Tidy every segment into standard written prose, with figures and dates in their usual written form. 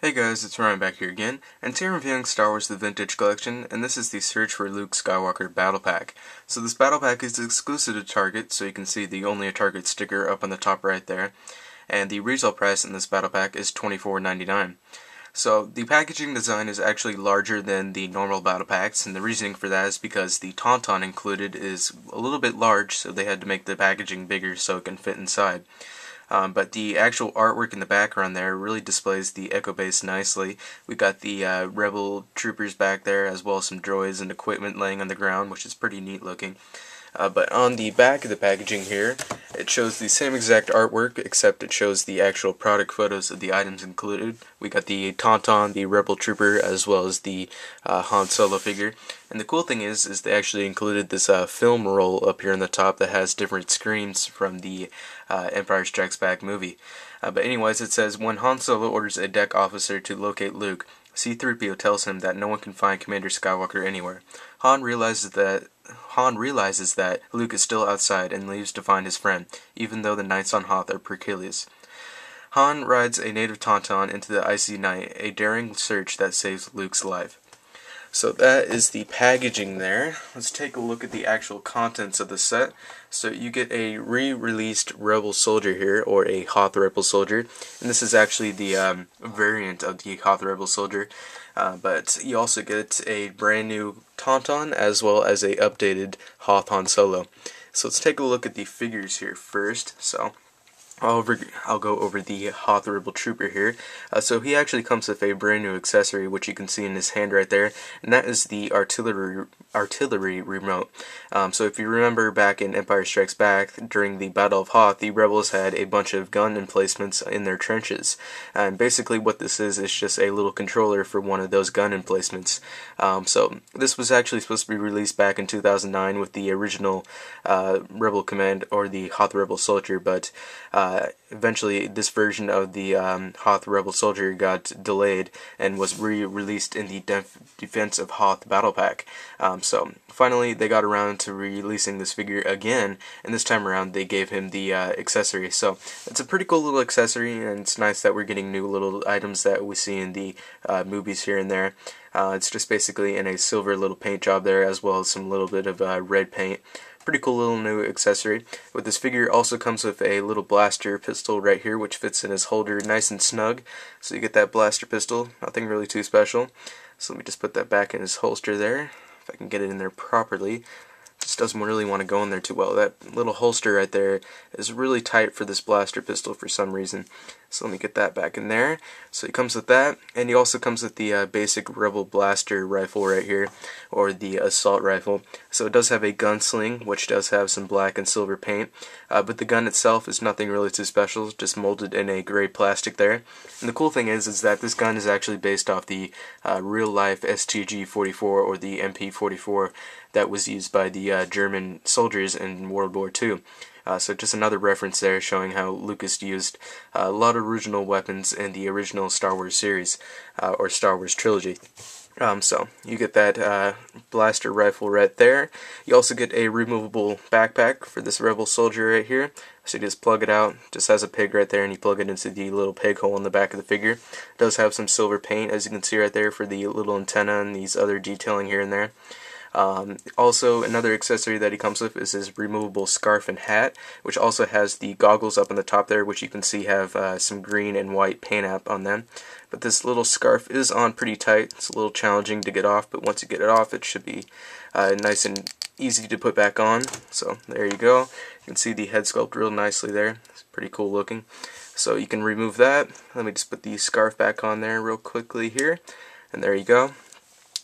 Hey guys, it's Ryan back here again, and today I'm reviewing Star Wars The Vintage Collection, and this is the Search for Luke Skywalker Battle Pack. So this Battle Pack is exclusive to Target, so you can see the Only a Target sticker up on the top right there, and the retail price in this Battle Pack is $24.99. So the packaging design is actually larger than the normal Battle Packs, and the reasoning for that is because the Tauntaun included is a little bit large, so they had to make the packaging bigger so it can fit inside. But the actual artwork in the background there really displays the Echo Base nicely. We got the Rebel troopers back there, as well as some droids and equipment laying on the ground, which is pretty neat looking. But on the back of the packaging here, it shows the same exact artwork, except it shows the actual product photos of the items included. We got the Tauntaun, the Rebel Trooper, as well as the Han Solo figure. And the cool thing is they actually included this film roll up here on the top that has different screens from the Empire Strikes Back movie. But anyways, it says, when Han Solo orders a deck officer to locate Luke, C-3PO tells him that no one can find Commander Skywalker anywhere. Han realizes that Luke is still outside and leaves to find his friend, even though the nights on Hoth are precarious. Han rides a native Tauntaun into the icy night, a daring search that saves Luke's life. So that is the packaging there. Let's take a look at the actual contents of the set. So you get a re-released Rebel Soldier here, or a Hoth Rebel Soldier, and this is actually the variant of the Hoth Rebel Soldier. But you also get a brand new Tauntaun as well as a updated Hoth Han Solo. So let's take a look at the figures here first. So I'll go over the Hoth Rebel Trooper here. So he actually comes with a brand new accessory, which you can see in his hand right there, and that is the artillery remote. So if you remember back in Empire Strikes Back, during the Battle of Hoth, the rebels had a bunch of gun emplacements in their trenches. And basically what this is just a little controller for one of those gun emplacements. So this was actually supposed to be released back in 2009 with the original Rebel Command, or the Hoth Rebel Soldier, but eventually this version of the Hoth Rebel Soldier got delayed and was re-released in the Defense of Hoth Battle Pack. So finally they got around to releasing this figure again, and this time around they gave him the accessory. So it's a pretty cool little accessory, and it's nice that we're getting new little items that we see in the movies here and there. It's just basically in a silver little paint job there, as well as some little bit of red paint. Pretty cool little new accessory. With this figure also comes with a little blaster pistol right here, which fits in his holder nice and snug. So you get that blaster pistol, nothing really too special. So let me just put that back in his holster there, if I can get it in there properly. Just doesn't really want to go in there too well. That little holster right there is really tight for this blaster pistol for some reason. So let me get that back in there. So he comes with that, and he also comes with the basic Rebel blaster rifle right here, or the assault rifle. So it does have a gunsling, which does have some black and silver paint, but the gun itself is nothing really too special, just molded in a gray plastic there. And the cool thing is that this gun is actually based off the real-life STG-44, or the MP-44, that was used by the German soldiers in World War II. So just another reference there showing how Lucas used a lot of original weapons in the original Star Wars series, or Star Wars trilogy. So you get that blaster rifle right there. You also get a removable backpack for this Rebel Soldier right here. So you just plug it out, just has a pig right there, and you plug it into the little pig hole in the back of the figure. It does have some silver paint, as you can see right there, for the little antenna and these other detailing here and there. Also, another accessory that he comes with is his removable scarf and hat, which also has the goggles up on the top there, which you can see have some green and white paint app on them. But this little scarf is on pretty tight. It's a little challenging to get off, but once you get it off, it should be nice and easy to put back on. So there you go. You can see the head sculpt real nicely there. It's pretty cool looking. So you can remove that. Let me just put the scarf back on there real quickly here, and there you go.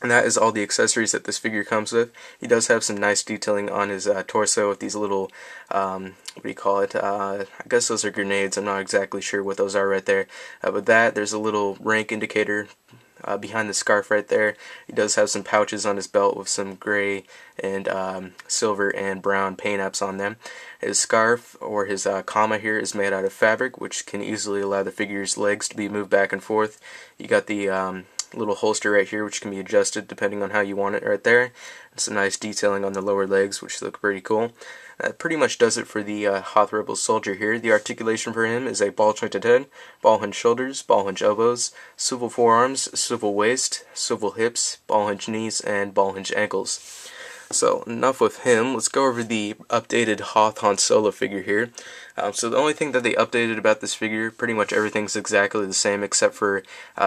And that is all the accessories that this figure comes with. He does have some nice detailing on his torso with these little, what do you call it? I guess those are grenades. I'm not exactly sure what those are right there. But there's a little rank indicator behind the scarf right there. He does have some pouches on his belt with some gray and silver and brown paint apps on them. His scarf, or his comma here, is made out of fabric, which can easily allow the figure's legs to be moved back and forth. You got the little holster right here, which can be adjusted depending on how you want it right there. And some nice detailing on the lower legs, which look pretty cool. That pretty much does it for the Hoth Rebel soldier here. The articulation for him is a ball-jointed head, ball-hinged shoulders, ball-hinged elbows, swivel forearms, swivel waist, swivel hips, ball-hinged knees, and ball-hinged ankles. So enough with him. Let's go over the updated Hoth Han Solo figure here. So the only thing that they updated about this figure, pretty much everything's exactly the same except for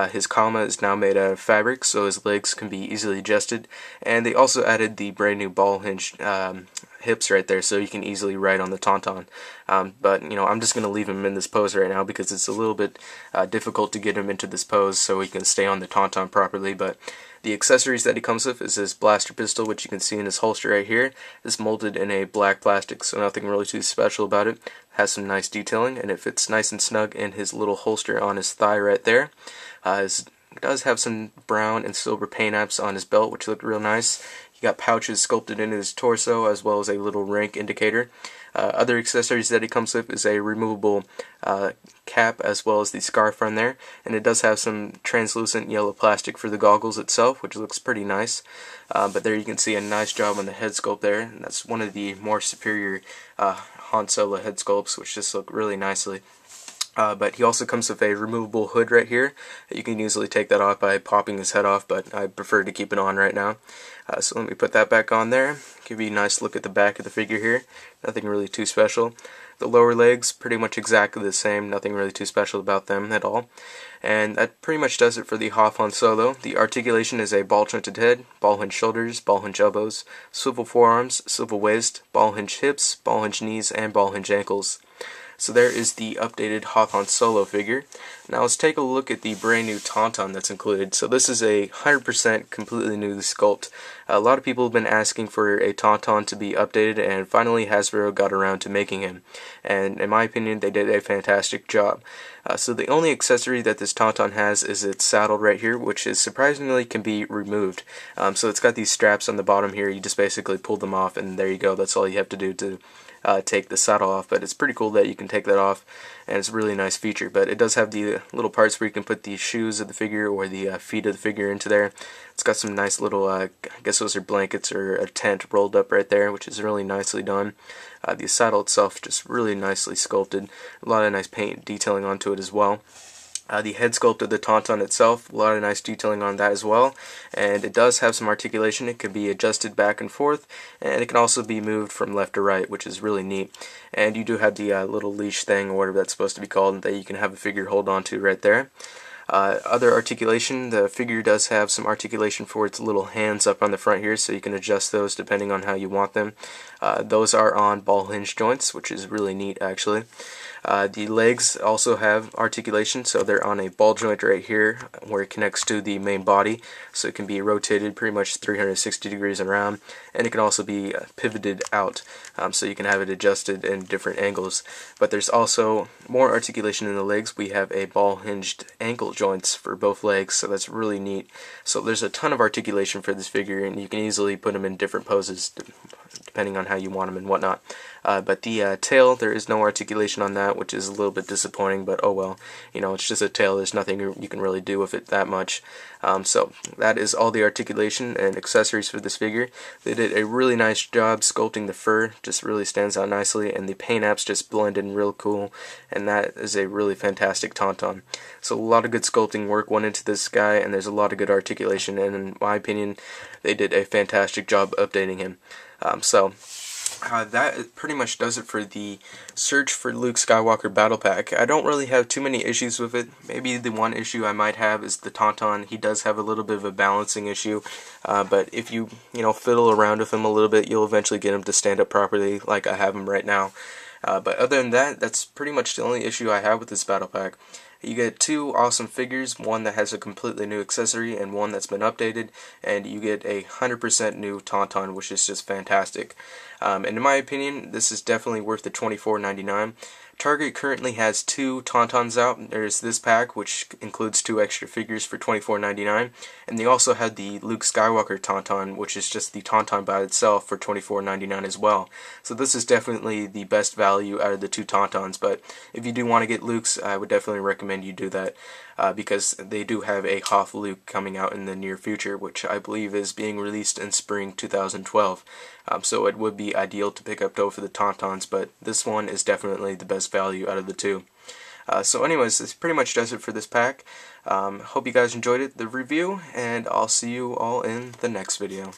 his comma is now made out of fabric, so his legs can be easily adjusted. And they also added the brand new ball hinge hips right there, so you can easily ride on the Tauntaun. But I'm just going to leave him in this pose right now because it's a little bit difficult to get him into this pose so he can stay on the Tauntaun properly. But the accessories that he comes with is his blaster pistol, which you can see in his holster right here. It's molded in a black plastic, so nothing really too special about it. Has some nice detailing, and it fits nice and snug in his little holster on his thigh right there. He does have some brown and silver paint apps on his belt, which look real nice. He got pouches sculpted into his torso, as well as a little rank indicator. Other accessories that he comes with is a removable cap, as well as the scarf on there, and it does have some translucent yellow plastic for the goggles itself, which looks pretty nice. But there you can see a nice job on the head sculpt there, and that's one of the more superior Han Solo head sculpts, which just look really nicely. But he also comes with a removable hood right here. You can easily take that off by popping his head off, but I prefer to keep it on right now. So let me put that back on there. Give you a nice look at the back of the figure here. Nothing really too special. The lower legs, pretty much exactly the same. Nothing really too special about them at all. And that pretty much does it for the Hoth Han Solo. The articulation is a ball-jointed head, ball-hinged shoulders, ball-hinged elbows, swivel forearms, swivel waist, ball-hinged hips, ball-hinged knees, and ball-hinged ankles. So there is the updated Hoth Han Solo figure. Now let's take a look at the brand new Tauntaun that's included. So this is a 100% completely new sculpt. A lot of people have been asking for a Tauntaun to be updated, and finally Hasbro got around to making him. And in my opinion, they did a fantastic job. So the only accessory that this Tauntaun has is its saddle right here, which is surprisingly can be removed. So it's got these straps on the bottom here. You just basically pull them off, and there you go. That's all you have to do to take the saddle off. But it's pretty cool that you can take that off, and it's a really nice feature. But it does have the little parts where you can put the shoes of the figure or the feet of the figure into there. It's got some nice little, I guess those are blankets or a tent rolled up right there, which is really nicely done. The saddle itself just really nicely sculpted. A lot of nice paint detailing onto it as well. The head sculpt of the Tauntaun itself, a lot of nice detailing on that as well, and it does have some articulation. It can be adjusted back and forth, and it can also be moved from left to right, which is really neat. And you do have the little leash thing, or whatever that's supposed to be called, that you can have a figure hold on to right there. Other articulation, the figure does have some articulation for its little hands up on the front here, so you can adjust those depending on how you want them. Those are on ball hinge joints, which is really neat actually. The legs also have articulation, so they're on a ball joint right here where it connects to the main body, so it can be rotated pretty much 360 degrees around, and it can also be pivoted out, so you can have it adjusted in different angles. But there's also more articulation in the legs. We have a ball hinged ankle joints for both legs, so that's really neat. So there's a ton of articulation for this figure, and you can easily put them in different poses depending on how you want them and whatnot. But the tail, there is no articulation on that, which is a little bit disappointing, but oh well. It's just a tail. There's nothing you can really do with it that much. So that is all the articulation and accessories for this figure. They did a really nice job sculpting the fur, just really stands out nicely, and the paint apps just blend in real cool, and that is a really fantastic Tauntaun. So a lot of good sculpting work went into this guy, and there's a lot of good articulation, and in my opinion, they did a fantastic job updating him. That pretty much does it for the Search for Luke Skywalker Battle Pack. I don't really have too many issues with it. Maybe the one issue I might have is the Tauntaun. He does have a little bit of a balancing issue, but if you fiddle around with him a little bit, you'll eventually get him to stand up properly like I have him right now. But other than that, that's pretty much the only issue I have with this Battle Pack. You get two awesome figures, one that has a completely new accessory and one that's been updated, and you get a 100% new Tauntaun, which is just fantastic. And in my opinion, this is definitely worth the $24.99. Target currently has two Tauntauns out. There's this pack, which includes two extra figures for $24.99, and they also had the Luke Skywalker Tauntaun, which is just the Tauntaun by itself for $24.99 as well. So this is definitely the best value out of the two Tauntauns, but if you do want to get Luke's, I would definitely recommend you do that. because they do have a Hoth Luke coming out in the near future, which I believe is being released in spring 2012. So it would be ideal to pick up both of the Tauntauns, but this one is definitely the best value out of the two. So anyways, this pretty much does it for this pack. Hope you guys enjoyed the review, and I'll see you all in the next video.